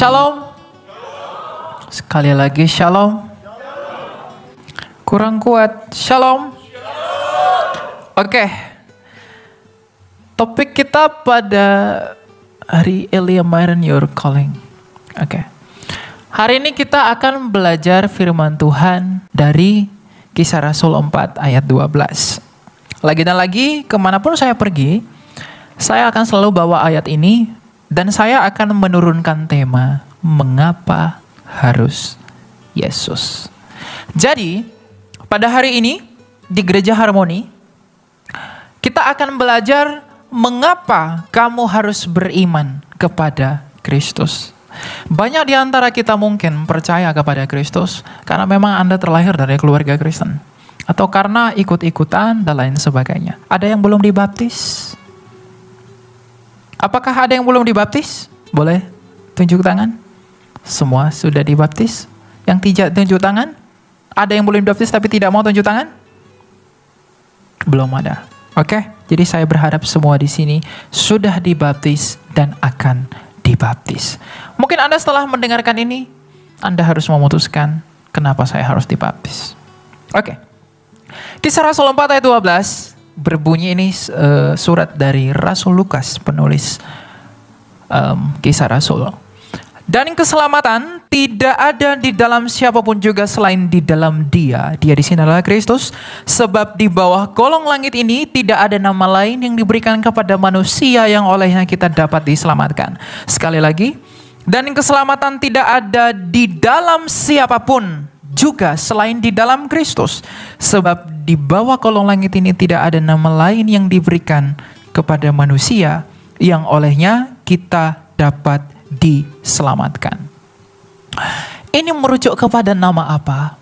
Shalom. Sekali lagi shalom. Kurang kuat. Shalom. Oke. Topik kita pada hari Elia Myron Your Calling. Oke. Hari ini kita akan belajar firman Tuhan dari Kisah Rasul 4 ayat 12. Lagi dan lagi, kemanapun saya pergi, saya akan selalu bawa ayat ini dan saya akan menurunkan tema, mengapa harus Yesus. Jadi, pada hari ini di Gereja Harmoni, kita akan belajar mengapa kamu harus beriman kepada Kristus. Banyak di antara kita mungkin percaya kepada Kristus karena memang Anda terlahir dari keluarga Kristen. Atau karena ikut-ikutan dan lain sebagainya. Ada yang belum dibaptis? Apakah ada yang belum dibaptis? Boleh tunjuk tangan? Semua sudah dibaptis? Yang tidak tunjuk tangan? Ada yang belum dibaptis tapi tidak mau tunjuk tangan? Belum ada. Oke, jadi saya berharap semua di sini sudah dibaptis dan akan dibaptis. Mungkin Anda setelah mendengarkan ini, Anda harus memutuskan kenapa saya harus dibaptis. Oke. Kisah Rasul 4 ayat 12 berbunyi, ini surat dari Rasul Lukas, penulis Kisah Rasul. Dan keselamatan tidak ada di dalam siapapun juga selain di dalam Dia. Dia di sini adalah Kristus. Sebab di bawah kolong langit ini tidak ada nama lain yang diberikan kepada manusia yang olehnya kita dapat diselamatkan. Sekali lagi, dan keselamatan tidak ada di dalam siapapun juga selain di dalam Kristus. Sebab di bawah kolong langit ini tidak ada nama lain yang diberikan kepada manusia yang olehnya kita dapat diselamatkan. Ini merujuk kepada nama apa?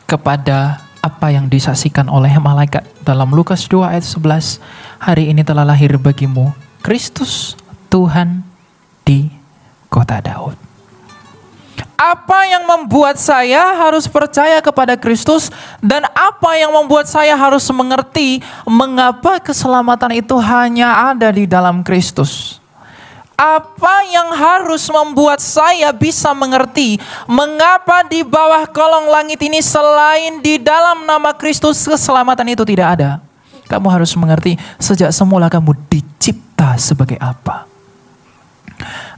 Kepada apa yang disaksikan oleh malaikat dalam Lukas 2 ayat 11. Hari ini telah lahir bagimu Kristus Tuhan di kota Daud. Apa yang membuat saya harus percaya kepada Kristus dan apa yang membuat saya harus mengerti mengapa keselamatan itu hanya ada di dalam Kristus? Apa yang harus membuat saya bisa mengerti mengapa di bawah kolong langit ini selain di dalam nama Kristus keselamatan itu tidak ada? Kamu harus mengerti sejak semula kamu dicipta sebagai apa?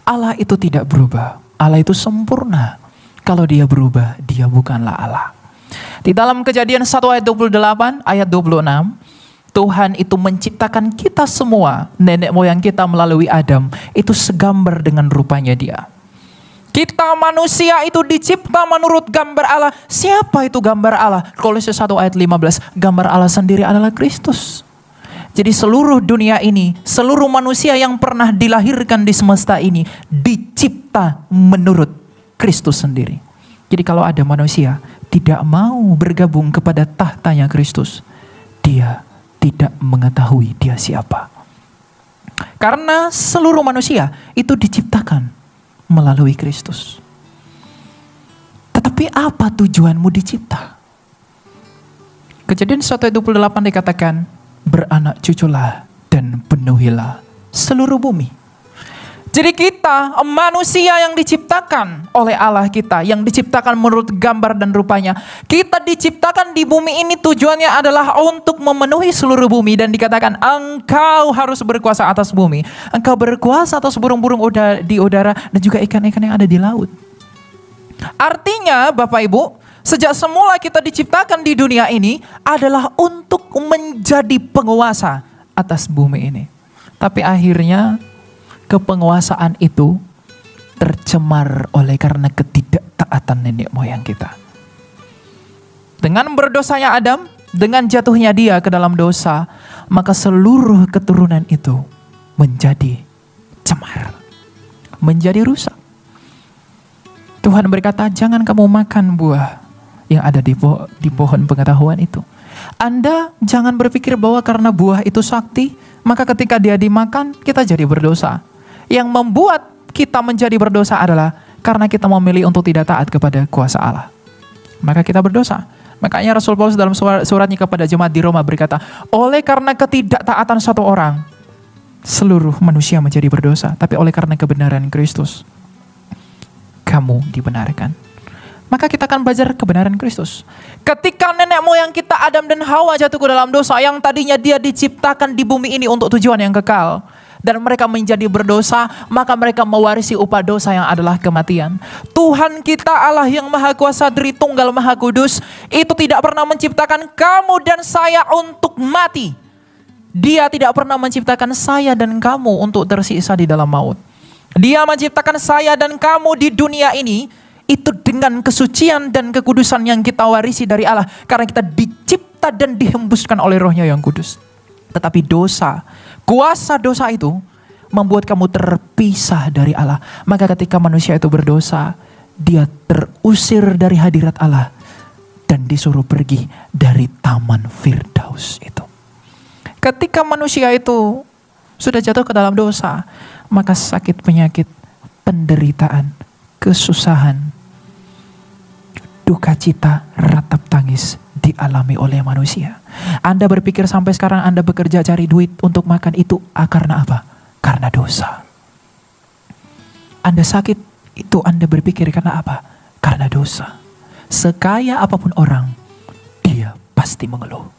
Allah itu tidak berubah. Allah itu sempurna. Kalau dia berubah, dia bukanlah Allah. Di dalam Kejadian 1 ayat 28, ayat 26, Tuhan itu menciptakan kita semua, nenek moyang kita melalui Adam, itu segambar dengan rupanya Dia. Kita manusia itu dicipta menurut gambar Allah. Siapa itu gambar Allah? Kolose 1 ayat 15, gambar Allah sendiri adalah Kristus. Jadi seluruh dunia ini, seluruh manusia yang pernah dilahirkan di semesta ini, dicipta menurut Kristus sendiri. Jadi kalau ada manusia tidak mau bergabung kepada tahtanya Kristus, dia tidak mengetahui dia siapa. Karena seluruh manusia itu diciptakan melalui Kristus. Tetapi apa tujuanmu dicipta? Kejadian 1 ayat 28 dikatakan, beranak cuculah dan penuhilah seluruh bumi. Jadi kita manusia yang diciptakan oleh Allah kita, yang diciptakan menurut gambar dan rupanya. Kita diciptakan di bumi ini tujuannya adalah untuk memenuhi seluruh bumi. Dan dikatakan engkau harus berkuasa atas bumi. Engkau berkuasa atas burung-burung di udara dan juga ikan-ikan yang ada di laut. Artinya Bapak Ibu, sejak semula kita diciptakan di dunia ini adalah untuk menjadi penguasa atas bumi ini. Tapi akhirnya kepenguasaan itu tercemar oleh karena ketidaktaatan nenek moyang kita. Dengan berdosanya Adam, dengan jatuhnya dia ke dalam dosa, maka seluruh keturunan itu menjadi cemar, menjadi rusak. Tuhan berkata, jangan kamu makan buah yang ada di pohon pengetahuan itu. Anda jangan berpikir bahwa karena buah itu sakti, maka ketika dia dimakan, kita jadi berdosa. Yang membuat kita menjadi berdosa adalah karena kita memilih untuk tidak taat kepada kuasa Allah. Maka kita berdosa. Makanya Rasul Paulus dalam suratnya kepada jemaat di Roma berkata, oleh karena ketidaktaatan satu orang, seluruh manusia menjadi berdosa, tapi oleh karena kebenaran Kristus, kamu dibenarkan. Maka kita akan belajar kebenaran Kristus. Ketika nenek moyang kita Adam dan Hawa jatuh ke dalam dosa, yang tadinya dia diciptakan di bumi ini untuk tujuan yang kekal, dan mereka menjadi berdosa, maka mereka mewarisi upah dosa yang adalah kematian. Tuhan kita Allah yang Maha Kuasa, Tritunggal Maha Kudus, itu tidak pernah menciptakan kamu dan saya untuk mati. Dia tidak pernah menciptakan saya dan kamu untuk tersiksa di dalam maut. Dia menciptakan saya dan kamu di dunia ini itu dengan kesucian dan kekudusan yang kita warisi dari Allah, karena kita dicipta dan dihembuskan oleh Roh-Nya yang kudus. Tetapi dosa, kuasa dosa itu membuat kamu terpisah dari Allah. Maka ketika manusia itu berdosa, dia terusir dari hadirat Allah dan disuruh pergi dari Taman Firdaus itu. Ketika manusia itu sudah jatuh ke dalam dosa, maka sakit penyakit, penderitaan, kesusahan, duka cita, ratap tangis dialami oleh manusia. Anda berpikir sampai sekarang Anda bekerja cari duit untuk makan itu karena apa? Karena dosa. Anda sakit itu Anda berpikir karena apa? Karena dosa. Sekaya apapun orang, dia pasti mengeluh.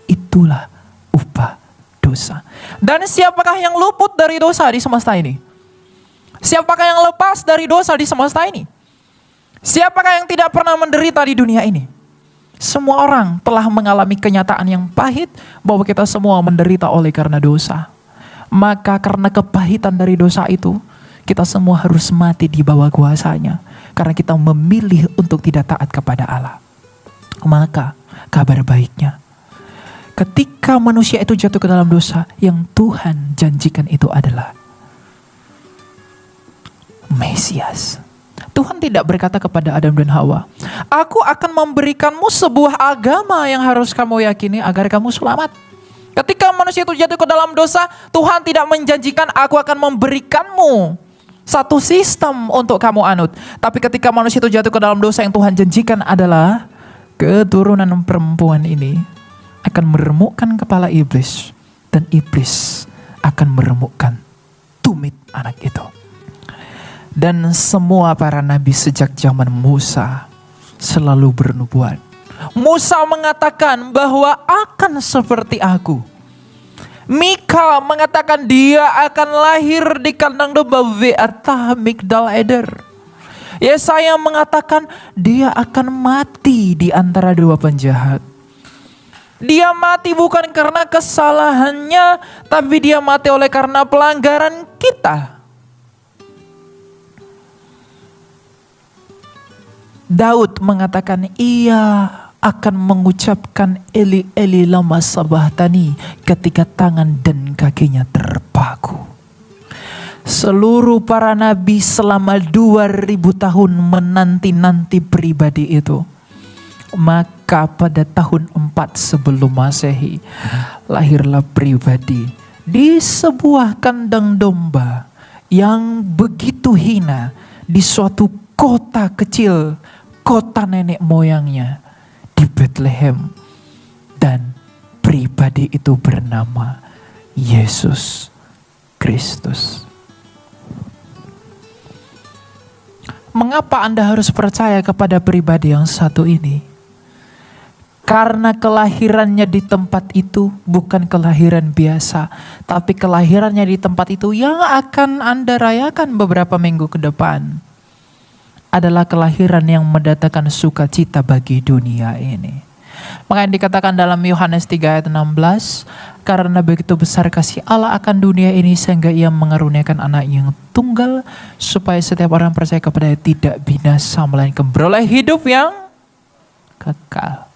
Itulah upah dosa. Dan siapakah yang luput dari dosa di semesta ini? Siapakah yang lepas dari dosa di semesta ini? Siapakah yang tidak pernah menderita di dunia ini? Semua orang telah mengalami kenyataan yang pahit bahwa kita semua menderita oleh karena dosa. Maka karena kepahitan dari dosa itu, kita semua harus mati di bawah kuasanya. Karena kita memilih untuk tidak taat kepada Allah. Maka kabar baiknya, ketika manusia itu jatuh ke dalam dosa, yang Tuhan janjikan itu adalah Mesias. Tuhan tidak berkata kepada Adam dan Hawa, aku akan memberikanmu sebuah agama yang harus kamu yakini agar kamu selamat. Ketika manusia itu jatuh ke dalam dosa, Tuhan tidak menjanjikan aku akan memberikanmu satu sistem untuk kamu anut. Tapi ketika manusia itu jatuh ke dalam dosa, yang Tuhan janjikan adalah keturunan perempuan ini akan meremukkan kepala iblis, dan iblis akan meremukkan tumit anak itu. Dan semua para nabi sejak zaman Musa selalu bernubuat. Musa mengatakan bahwa akan seperti aku. Mika mengatakan dia akan lahir di kandang domba Ve'atah Migdal Eder. Yesaya mengatakan dia akan mati di antara dua penjahat. Dia mati bukan karena kesalahannya, tapi dia mati oleh karena pelanggaran kita. Daud mengatakan ia akan mengucapkan Eli Eli lama sabachthani ketika tangan dan kakinya terpaku. Seluruh para nabi selama 2000 tahun menanti-nanti pribadi itu. Maka pada tahun 4 sebelum Masehi lahirlah pribadi di sebuah kandang domba yang begitu hina di suatu kota kecil, kota nenek moyangnya di Bethlehem, dan pribadi itu bernama Yesus Kristus. Mengapa Anda harus percaya kepada pribadi yang satu ini? Karena kelahirannya di tempat itu bukan kelahiran biasa, tapi kelahirannya di tempat itu yang akan Anda rayakan beberapa minggu ke depan adalah kelahiran yang mendatangkan sukacita bagi dunia ini. Makanya dikatakan dalam Yohanes 3 ayat 16, karena begitu besar kasih Allah akan dunia ini sehingga ia mengaruniakan anak yang tunggal, supaya setiap orang percaya kepadanya tidak binasa melainkan beroleh hidup yang kekal.